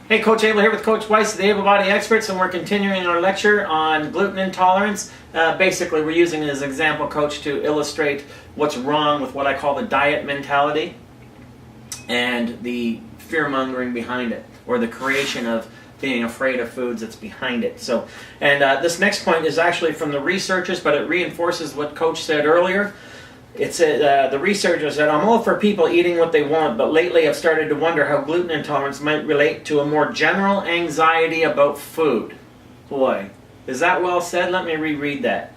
Hey, Coach Abel here with Coach Weiss, the Able Body Experts, and we're continuing our lecture on gluten intolerance. Basically, we're using it as an example, Coach, to illustrate what's wrong with what I call the diet mentality and the fear-mongering behind it, or the creation of being afraid of foods that's behind it. So, this next point is actually from the researchers, but it reinforces what Coach said earlier. It said, the researchers said, I'm all for people eating what they want, but lately I've started to wonder how gluten intolerance might relate to a more general anxiety about food. Boy, is that well said? Let me reread that.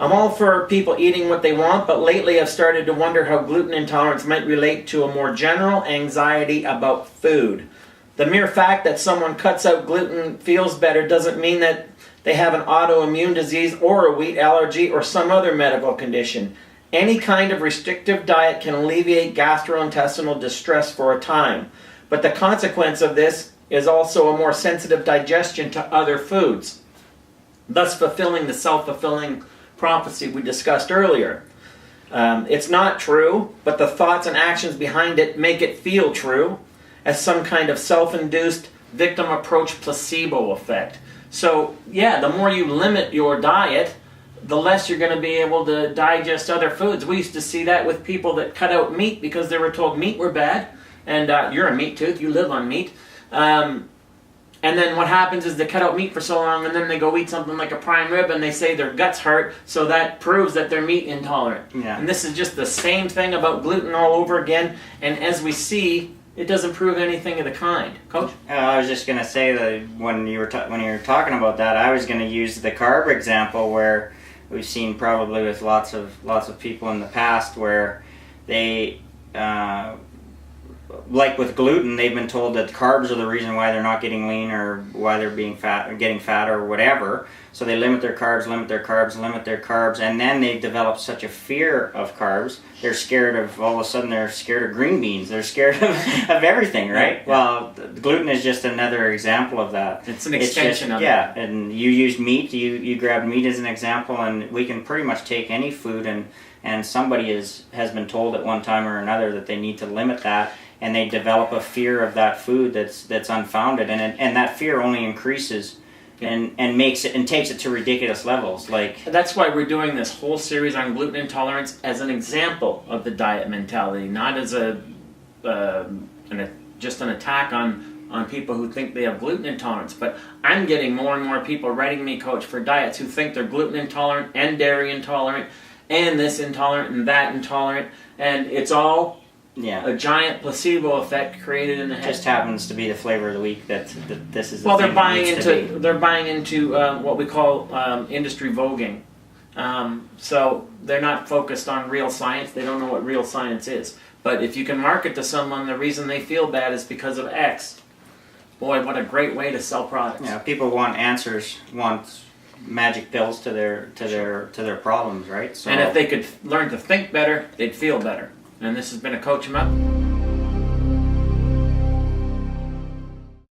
I'm all for people eating what they want, but lately I've started to wonder how gluten intolerance might relate to a more general anxiety about food. The mere fact that someone cuts out gluten feels better doesn't mean that they have an autoimmune disease or a wheat allergy or some other medical condition. Any kind of restrictive diet can alleviate gastrointestinal distress for a time, but the consequence of this is also a more sensitive digestion to other foods, thus fulfilling the self-fulfilling prophecy we discussed earlier. It's not true, but the thoughts and actions behind it make it feel true, as some kind of self-induced victim approach placebo effect. So, yeah, the more you limit your diet, the less you're going to be able to digest other foods. We used to see that with people that cut out meat because they were told meat were bad, and you're a meat tooth, you live on meat. And then what happens is they cut out meat for so long, and then they go eat something like a prime rib, and they say their guts hurt, so that proves that they're meat intolerant. Yeah. And this is just the same thing about gluten all over again, and as we see, it doesn't prove anything of the kind. Coach? I was just going to say that when you were talking about that, I was going to use the carb example where we've seen probably with lots of people in the past where they, like with gluten, they've been told that carbs are the reason why they're not getting lean or why they're being fat or getting fat or whatever. So they limit their carbs, and then they develop such a fear of carbs. They're scared of, all of a sudden they're scared of green beans. They're scared of everything, right? Yeah. Well, gluten is just another example of that. It's an extension of it. Yeah, and you used meat, you grabbed meat as an example, and we can pretty much take any food and somebody has been told at one time or another that they need to limit that, and they develop a fear of that food that's unfounded, and that fear only increases and makes it and takes it to ridiculous levels. Like, that's why we're doing this whole series on gluten intolerance as an example of the diet mentality, not as just an attack on people who think they have gluten intolerance. But I'm getting more and more people writing me, Coach, for diets who think they're gluten intolerant and dairy intolerant and this intolerant and that intolerant, and it's all a giant placebo effect created in the head. It just happens to be the flavor of the week that this is the well, thing they're buying into what we call industry voguing. So they're not focused on real science. They don't know what real science is. But if you can market to someone the reason they feel bad is because of X, boy, what a great way to sell products. Yeah, people want answers, want magic pills to their problems, right? So, and if they could learn to think better, they'd feel better. And this has been a Coach 'em Up.